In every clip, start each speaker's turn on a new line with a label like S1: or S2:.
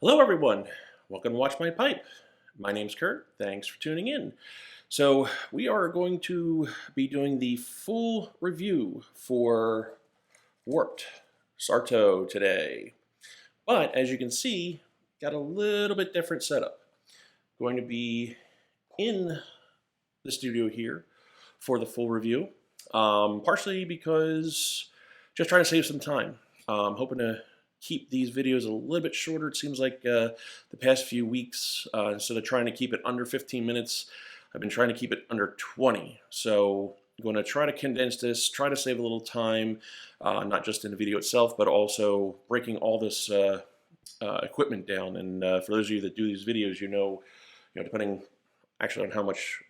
S1: Hello everyone, welcome to Watch My Pipe. My name's Kurt, thanks for tuning in. So we are going to be doing the full review for Warped SARTO today. But as you can see, got a little bit different setup. Going to be in the studio here for the full review, partially because just trying to save some time. Hoping to keep these videos a little bit shorter. It seems like the past few weeks, instead of trying to keep it under 15 minutes, I've been trying to keep it under 20. So I'm going to try to condense this, try to save a little time, not just in the video itself, but also breaking all this equipment down. And for those of you that do these videos, you know, depending actually on how much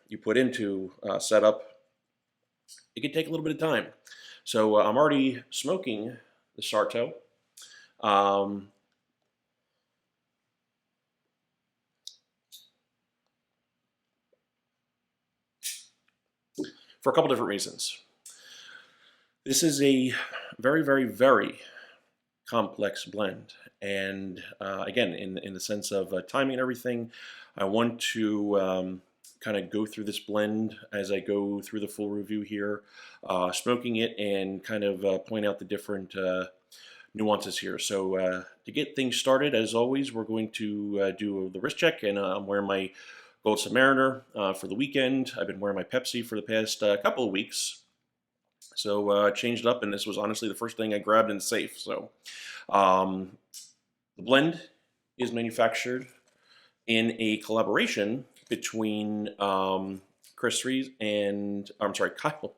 S1: you put into setup, it can take a little bit of time. So I'm already smoking the SARTO. For a couple different reasons. This is a very, very, very complex blend, and again, in the sense of timing and everything, I want to kind of go through this blend as I go through the full review here, smoking it, and kind of point out the different nuances here. So to get things started, as always, we're going to do the wrist check, and I'm wearing my gold Submariner for the weekend. I've been wearing my Pepsi for the past couple of weeks. So changed up, and this was honestly the first thing I grabbed in the safe. So the blend is manufactured in a collaboration between Chris Rees and, Kyle.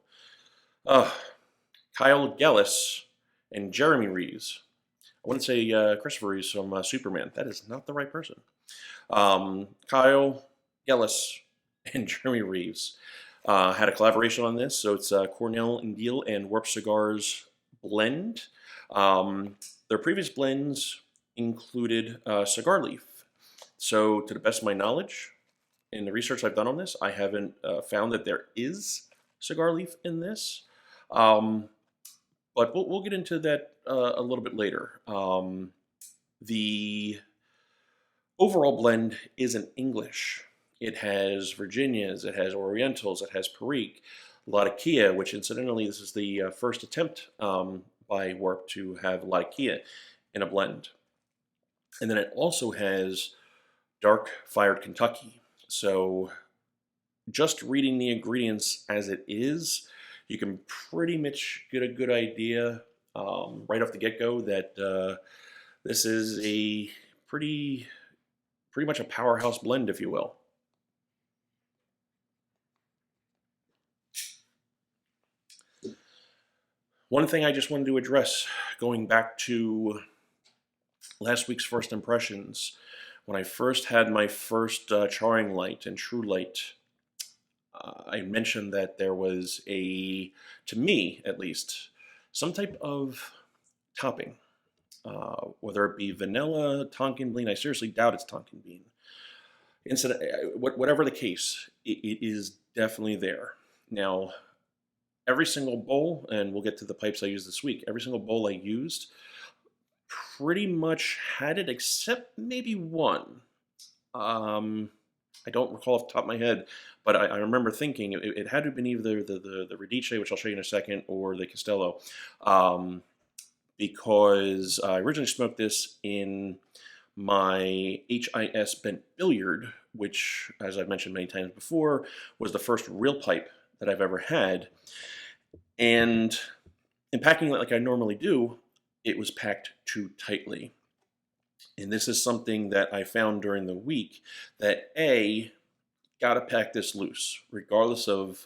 S1: Kyle Gellis and Jeremy Rees. I wouldn't say Christopher Rees from Superman. That is not the right person. Kyle Gellis and Jeremy Rees had a collaboration on this. So it's Cornell and Deal and Warp Cigars blend. Their previous blends included cigar leaf. So to the best of my knowledge, in the research I've done on this, I haven't found that there is cigar leaf in this. But we'll get into that a little bit later. The overall blend isn't English. It has Virginias, it has Orientals, it has Perique, Latakia, which incidentally, this is the first attempt by Warp to have Latakia in a blend. And then it also has Dark Fired Kentucky. So just reading the ingredients as it is, you can pretty much get a good idea right off the get-go that this is a pretty much a powerhouse blend, if you will. One thing I just wanted to address, going back to last week's first impressions, when I first had my first charring light and true light, I mentioned that there was to me at least, some type of topping, whether it be vanilla, Tonkin bean. I seriously doubt it's Tonkin bean. Whatever the case, it is definitely there. Now, every single bowl, and we'll get to the pipes I used this week, every single bowl I used pretty much had it except maybe one. I don't recall off the top of my head, but I remember thinking it had to have been either the Radice, which I'll show you in a second, or the Castello, because I originally smoked this in my HIS bent billiard, which, as I've mentioned many times before, was the first real pipe that I've ever had. And in packing it like I normally do, it was packed too tightly. And this is something that I found during the week, that gotta pack this loose. Regardless of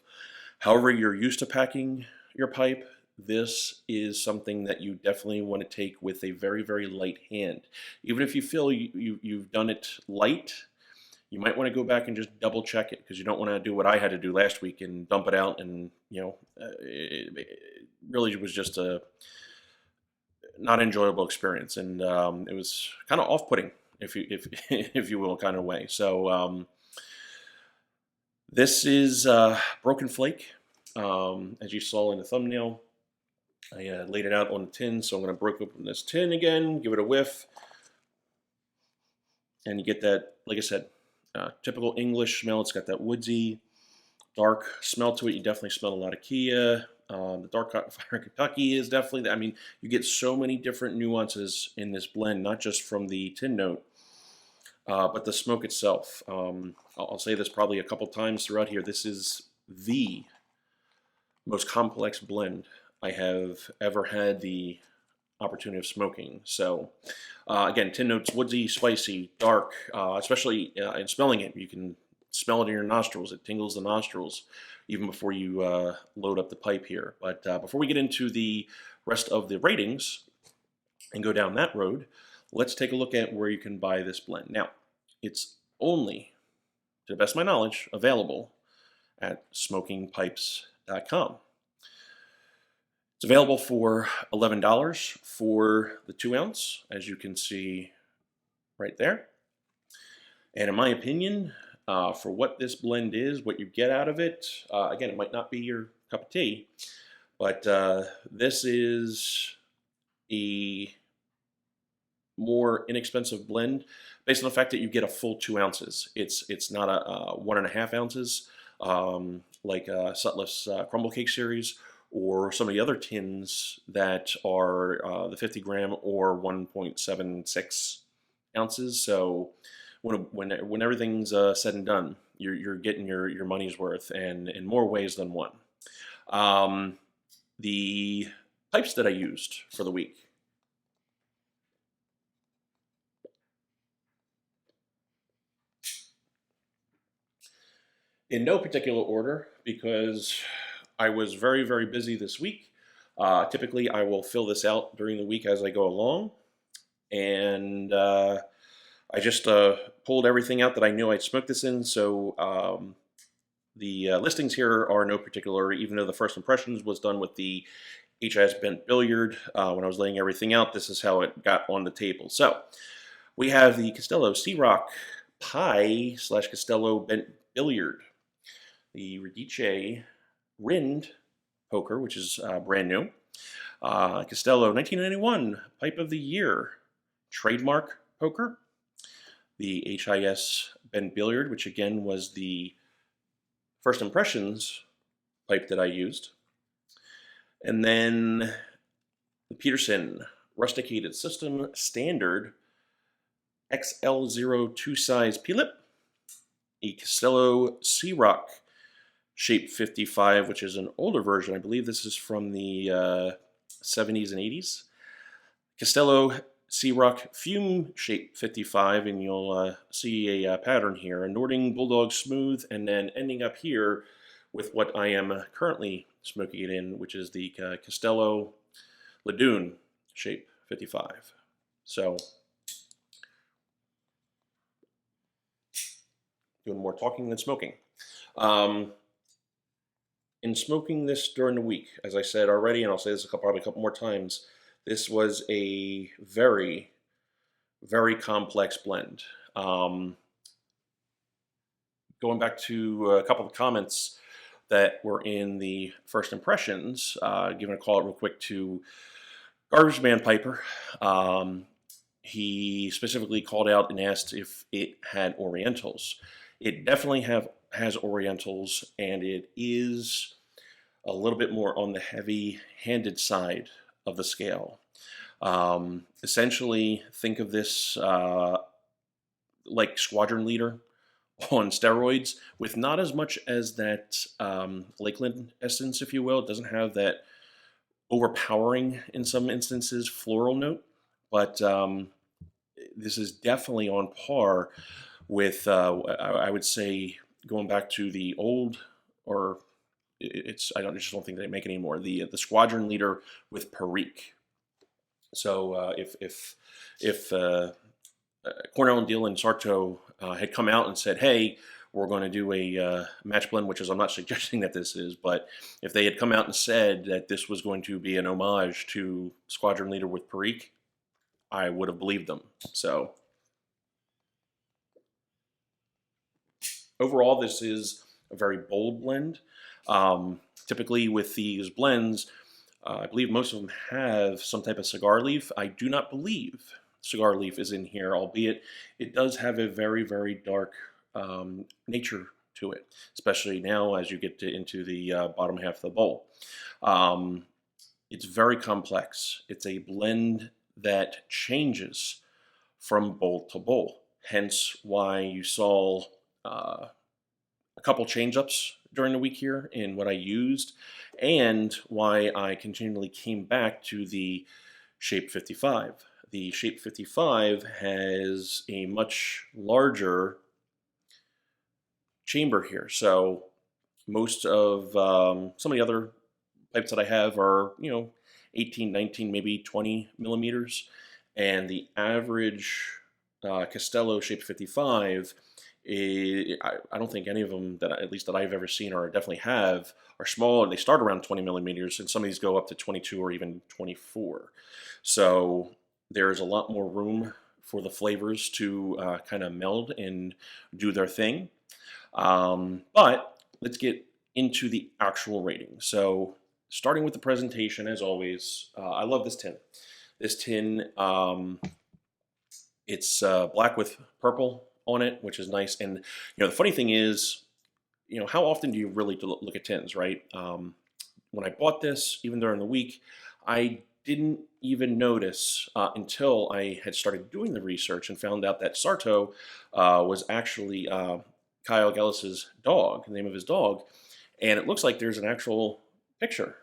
S1: however you're used to packing your pipe, this is something that you definitely want to take with a very, very light hand. Even if you feel you've done it light, you might want to go back and just double check it, because you don't want to do what I had to do last week and dump it out, and it really was just a not enjoyable experience, and it was kind of off-putting, if you will, kind of way. So this is Broken Flake, as you saw in the thumbnail. I laid it out on the tin, so I'm going to break open this tin again, give it a whiff. and you get that, like I said, typical English smell. It's got that woodsy, dark smell to it. You definitely smell a lot of Kia. The dark fire Kentucky is definitely, I mean, you get so many different nuances in this blend, not just from the tin note, but the smoke itself. I'll say this probably a couple times throughout here. This is the most complex blend I have ever had the opportunity of smoking. So again, tin notes, woodsy, spicy, dark, especially in smelling it. You can smell it in your nostrils. It tingles the nostrils even before you load up the pipe here. But before we get into the rest of the ratings and go down that road, let's take a look at where you can buy this blend. Now, it's only, to the best of my knowledge, available at smokingpipes.com. It's available for $11 for the 2 ounce, as you can see right there. And in my opinion, for what this blend is, what you get out of it, again, it might not be your cup of tea, but this is a more inexpensive blend based on the fact that you get a full 2 ounces. It's not a 1.5 ounces like Sutliff's Crumble Cake series, or some of the other tins that are the 50 gram or 1.76 ounces. So when everything's said and done, you're getting your money's worth, and in more ways than one. The pipes that I used for the week. In no particular order, because I was very, very busy this week. Typically, I will fill this out during the week as I go along. And I just pulled everything out that I knew I'd smoke this in. So the listings here are no particular, even though the first impressions was done with the HIS bent billiard. When I was laying everything out, this is how it got on the table. So we have the Castello Sea Rock Pie / Castello bent billiard. The Radice Rind poker, which is brand new. Castello 1991 Pipe of the Year trademark poker. The HIS bent billiard, which again was the first impressions pipe that I used. And then the Peterson Rusticated System Standard XL02 size P-lip. A Castello Sea Rock Shape 55, which is an older version. I believe this is from the 70s and 80s. Castello Sea Rock Fume Shape 55, and you'll see a pattern here. A Nording Bulldog Smooth, and then ending up here with what I am currently smoking it in, which is the Castello Dune Shape 55. So, doing more talking than smoking. In smoking this during the week, as I said already, and I'll say this probably a couple more times, this was a very, very complex blend. Going back to a couple of comments that were in the first impressions, giving a call out real quick to Garbage Man Piper. He specifically called out and asked if it had Orientals. It definitely has Orientals, and it is a little bit more on the heavy-handed side of the scale. Essentially, think of this like Squadron Leader on steroids, with not as much as that Lakeland essence, if you will. It doesn't have that overpowering, in some instances, floral note, but this is definitely on par with, I would say, going back to the old, or I just don't think they make it anymore, the Squadron Leader with Perique. So if Cornell and Deal and Sarto had come out and said, hey, we're going to do a match blend, which is, I'm not suggesting that this is, but if they had come out and said that this was going to be an homage to Squadron Leader with Perique, I would have believed them. So overall, this is a very bold blend. Typically with these blends, I believe most of them have some type of cigar leaf. I do not believe cigar leaf is in here, albeit it does have a very, very dark nature to it, especially now as you get into the bottom half of the bowl. It's very complex. It's a blend that changes from bowl to bowl, hence why you saw a couple change-ups during the week here in what I used, and why I continually came back to the Shape 55. The Shape 55 has a much larger chamber here. So most of some of the other pipes that I have are, 18, 19, maybe 20 millimeters. And the average Castello Shape 55, I don't think any of them that at least that I've ever seen or definitely have are small. They start around 20 millimeters, and some of these go up to 22 or even 24. So there's a lot more room for the flavors to kind of meld and do their thing. But let's get into the actual rating. So starting with the presentation, as always, I love this tin. This tin, it's black with purple on it, which is nice. And the funny thing is, how often do you really look at tins, right? When I bought this, even during the week, I didn't even notice until I had started doing the research and found out that SARTO was actually Kyle Gellis's dog, the name of his dog, and it looks like there's an actual picture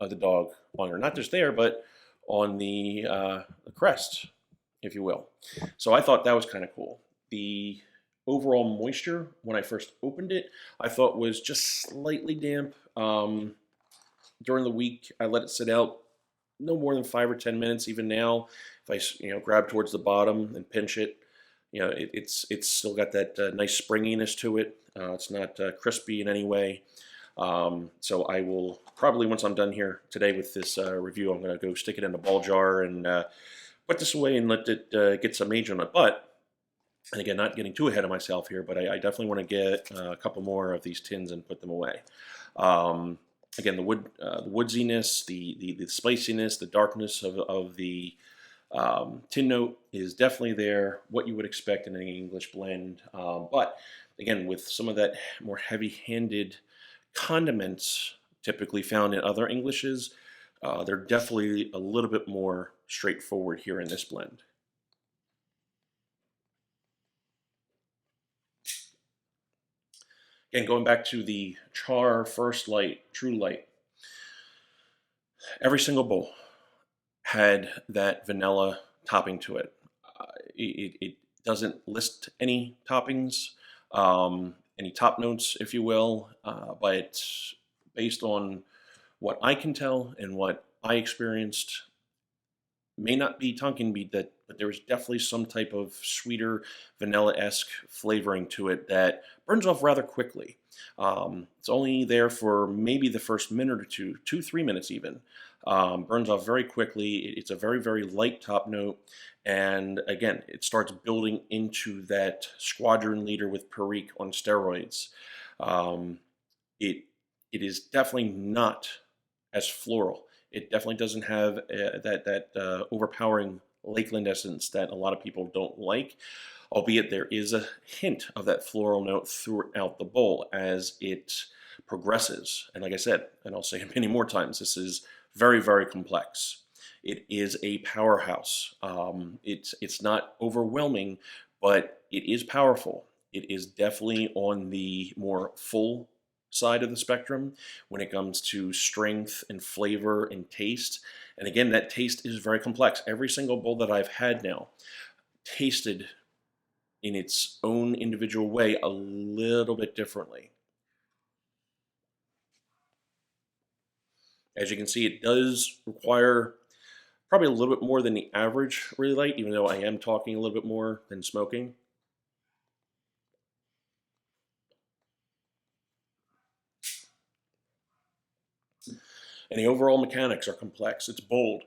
S1: of the dog on her, not just there, but on the crest, if you will. So I thought that was kind of cool. The overall moisture, when I first opened it, I thought was just slightly damp. During the week, I let it sit out no more than 5 or 10 minutes. Even now, if I grab towards the bottom and pinch it, it's still got that nice springiness to it. It's not crispy in any way. So I will probably, once I'm done here today with this review, I'm going to go stick it in a ball jar and put this away and let it get some age on it. But, and again, not getting too ahead of myself here, but I definitely want to get a couple more of these tins and put them away. Again, the woodsiness, the spiciness, the darkness of the tin note is definitely there, what you would expect in any English blend. But again, with some of that more heavy-handed condiments typically found in other Englishes, they're definitely a little bit more straightforward here in this blend. Again, going back to the Char First Light, True Light, every single bowl had that vanilla topping to it. It doesn't list any toppings, any top notes, if you will, but based on what I can tell and what I experienced, may not be tonkin beat that, but there was definitely some type of sweeter vanilla-esque flavoring to it that burns off rather quickly. It's only there for maybe the first minute or two, 3 minutes even. Burns off very quickly. It's a very, very light top note. And again, it starts building into that squadron leader with Perique on steroids. It is definitely not as floral. It definitely doesn't have that overpowering Lakeland essence that a lot of people don't like, albeit there is a hint of that floral note throughout the bowl as it progresses. And like I said, and I'll say it many more times, this is very, very complex. It is a powerhouse. It's not overwhelming, but it is powerful. It is definitely on the more full side of the spectrum when it comes to strength and flavor and taste. And again, that taste is very complex. Every single bowl that I've had now tasted in its own individual way a little bit differently. As you can see, it does require probably a little bit more than the average really light, even though I am talking a little bit more than smoking. And the overall mechanics are complex. It's bold.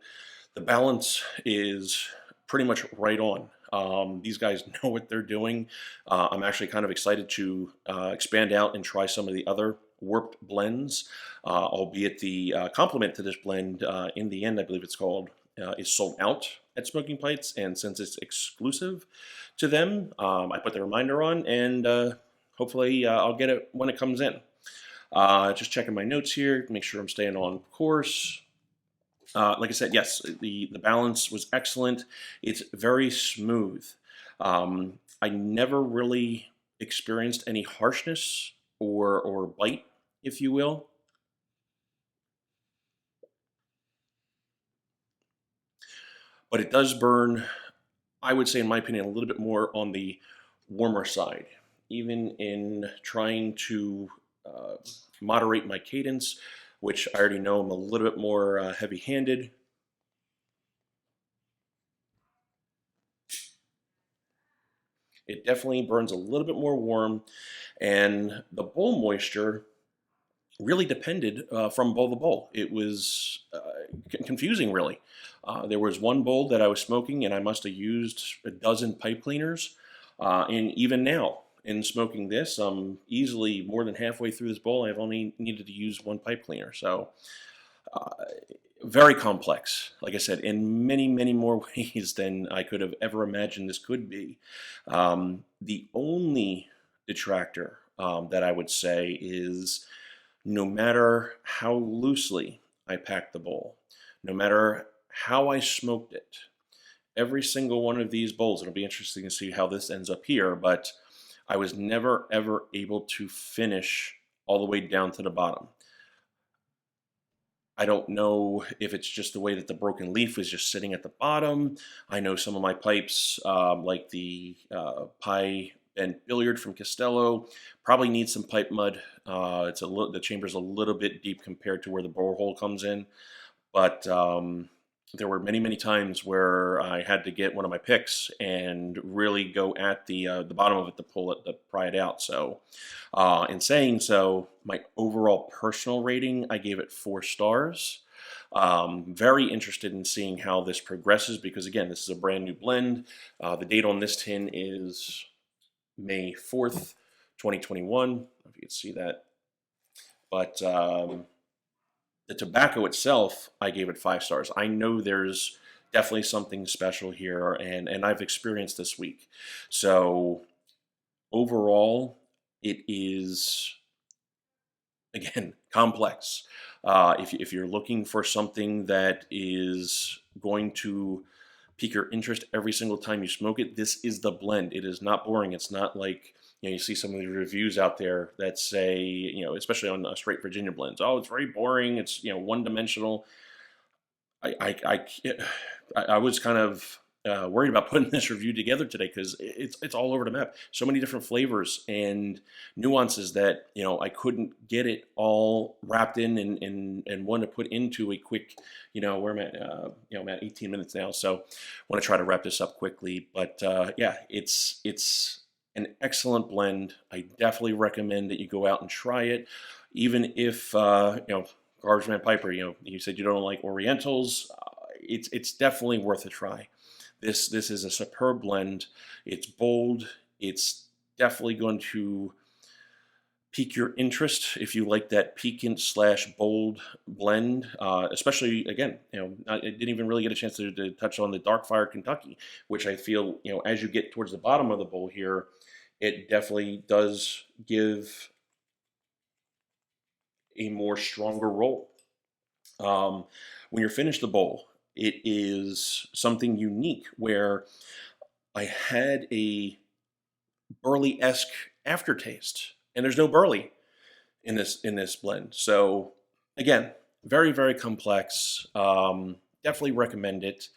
S1: The balance is pretty much right on. These guys know what they're doing. I'm actually kind of excited to expand out and try some of the other warped blends, albeit the complement to this blend, in the end, I believe it's called, is sold out. at smoking pipes, and since it's exclusive to them, I put the reminder on, and hopefully I'll get it when it comes in. Just checking my notes here, make sure I'm staying on course. Like I said, yes, the balance was excellent. It's very smooth. I never really experienced any harshness or bite, if you will. But it does burn, I would say, in my opinion, a little bit more on the warmer side. Even in trying to moderate my cadence, which I already know I'm a little bit more heavy-handed. It definitely burns a little bit more warm, and the bowl moisture really depended from bowl to bowl. It was confusing, really. There was one bowl that I was smoking, and I must have used a dozen pipe cleaners. And even now, in smoking this, I'm easily more than halfway through this bowl. I've only needed to use one pipe cleaner. So very complex, like I said, in many, many more ways than I could have ever imagined this could be. The only detractor that I would say is no matter how loosely I packed the bowl, no matter how I smoked it, every single one of these bowls, it'll be interesting to see how this ends up here, but I was never ever able to finish all the way down to the bottom. I don't know if it's just the way that the broken leaf was just sitting at the bottom. I know some of my pipes, like the pie and billiard from Castello, probably need some pipe mud. The chamber's a little bit deep compared to where the borehole comes in, but there were many, many times where I had to get one of my picks and really go at the bottom of it to pull it, to pry it out. So, in saying so, my overall personal rating, I gave it 4 stars. Very interested in seeing how this progresses because, again, this is a brand new blend. The date on this tin is May 4th, 2021. I don't know if you can see that. But the tobacco itself, I gave it 5 stars. I know there's definitely something special here, and I've experienced this week. So overall, it is, again, complex. If you're looking for something that is going to pique your interest every single time you smoke it, this is the blend. It is not boring. It's not like, you see some of the reviews out there that say, especially on straight Virginia blends, oh, it's very boring. It's, one-dimensional. I was kind of worried about putting this review together today because it's all over the map. So many different flavors and nuances that I couldn't get it all wrapped in and one to put into a quick. Where I'm at. I'm at 18 minutes now, so I want to try to wrap this up quickly. But yeah, it's an excellent blend. I definitely recommend that you go out and try it, even if Garbage Man Piper, you said you don't like Orientals. It's definitely worth a try. This is a superb blend. It's bold. It's definitely going to pique your interest if you like that piquant/bold blend. Especially, again, I didn't even really get a chance to touch on the Dark Fire Kentucky, which I feel, as you get towards the bottom of the bowl here, it definitely does give a more stronger roll. When you're finished the bowl, it is something unique where I had a burley-esque aftertaste, and there's no burley in this blend. So again, very, very complex. Definitely recommend it.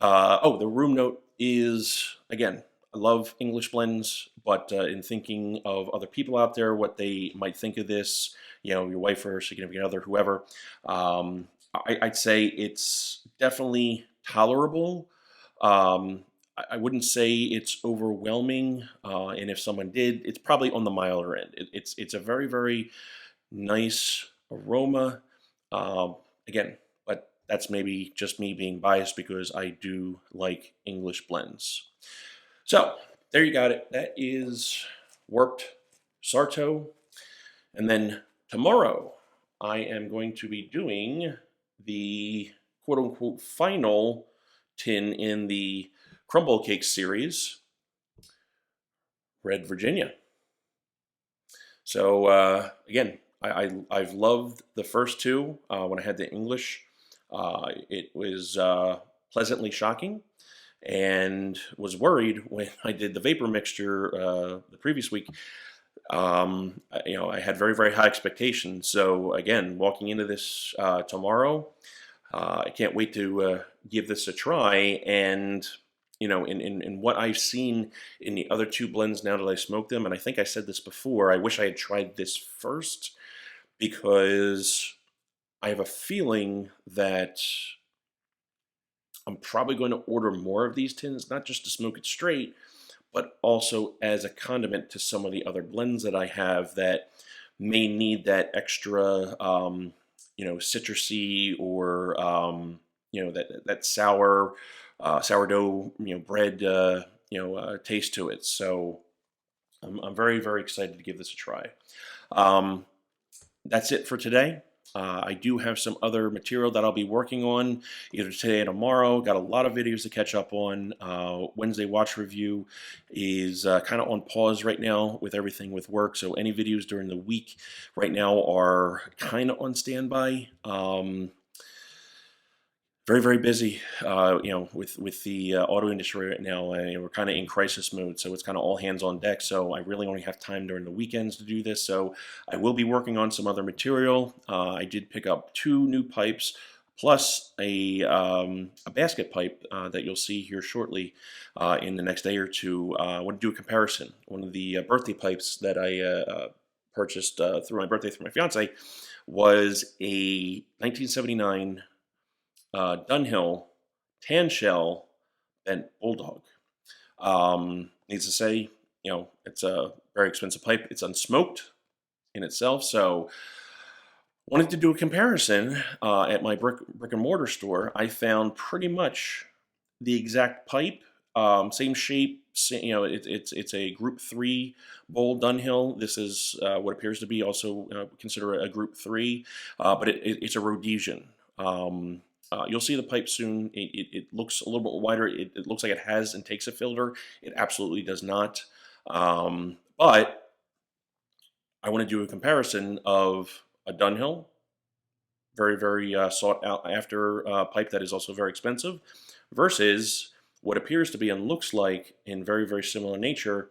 S1: The room note is, again, I love English blends, but in thinking of other people out there, what they might think of this, your wife or significant other, whoever, I'd say it's definitely tolerable. I wouldn't say it's overwhelming, and if someone did, it's probably on the milder end. It's a very, very nice aroma. Again, but that's maybe just me being biased because I do like English blends. So there you got it. That is Warped Sarto. And then tomorrow I am going to be doing the quote-unquote final tin in the crumble cake series, Red Virginia. So again, I've loved the first two. When I had the English, it was pleasantly shocking, and was worried when I did the vapor mixture the previous week. I had very, very high expectations. So again, walking into this tomorrow, I can't wait to give this a try. And in what I've seen in the other two blends now that I smoked them, and I think I said this before, I wish I had tried this first, because I have a feeling that I'm probably going to order more of these tins, not just to smoke it straight, but also as a condiment to some of the other blends that I have that may need that extra, citrusy or that sourdough, bread, taste to it. So I'm very, very excited to give this a try. That's it for today. I do have some other material that I'll be working on either today or tomorrow. Got a lot of videos to catch up on. Wednesday watch review is kind of on pause right now with everything with work. So any videos during the week right now are kind of on standby. Very, very busy, with the auto industry right now. We're kind of in crisis mode, so it's kind of all hands on deck. So I really only have time during the weekends to do this. So I will be working on some other material. I did pick up 2 new pipes, plus a basket pipe that you'll see here shortly in the next day or two. I want to do a comparison. One of the birthday pipes that I purchased through my birthday through my fiance was a 1979 Dunhill tan shell bent bulldog. Needs to say, it's a very expensive pipe. It's unsmoked in itself, so wanted to do a comparison at my brick and mortar store. I found pretty much the exact pipe, same shape. It's a Group 3 bowl Dunhill. This is what appears to be also considered a Group 3, but it's a Rhodesian. You'll see the pipe soon. It looks a little bit wider. It looks like it has and takes a filter. It absolutely does not. But I want to do a comparison of a Dunhill, very, very sought out after pipe that is also very expensive, versus what appears to be and looks like, in very, very similar nature,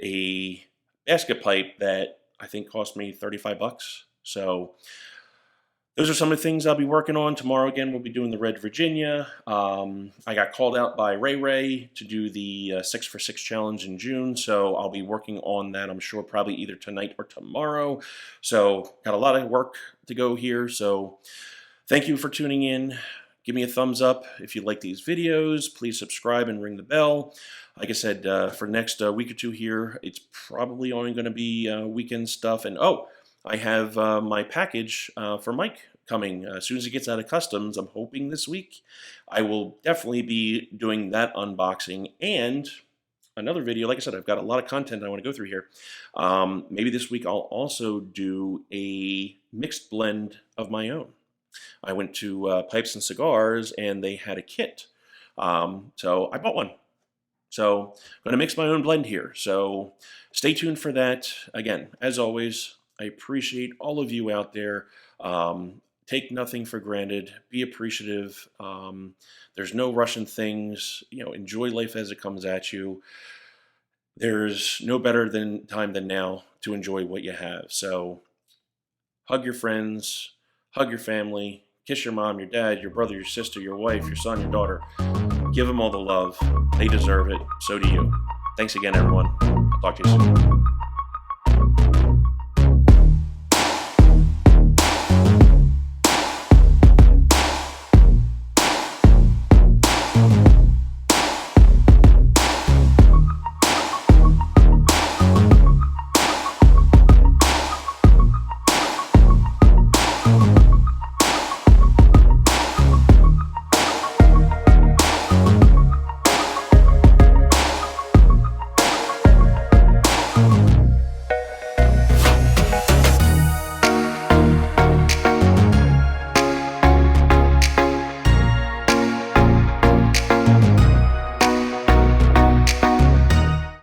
S1: a basket pipe that I think cost me 35 bucks. So those are some of the things I'll be working on. Tomorrow, again, we'll be doing the Red Virginia. I got called out by Ray to do the 6 for 6 challenge in June, so I'll be working on that, I'm sure, probably either tonight or tomorrow. So got a lot of work to go here. So thank you for tuning in. Give me a thumbs up if you like these videos. Please subscribe and ring the bell. Like I said, for the next week or two here, it's probably only going to be weekend stuff. And I have my package for Mike coming as soon as he gets out of customs. I'm hoping this week. I will definitely be doing that unboxing and another video. Like I said, I've got a lot of content I want to go through here. Maybe this week I'll also do a mixed blend of my own. I went to Pipes and Cigars and they had a kit. So I bought one. So I'm going to mix my own blend here. So stay tuned for that. Again, as always, I appreciate all of you out there. Take nothing for granted. Be appreciative. There's no rush in things. Enjoy life as it comes at you. There's no better time than now to enjoy what you have. So hug your friends, hug your family, kiss your mom, your dad, your brother, your sister, your wife, your son, your daughter. Give them all the love. They deserve it. So do you. Thanks again, everyone. I'll talk to you soon.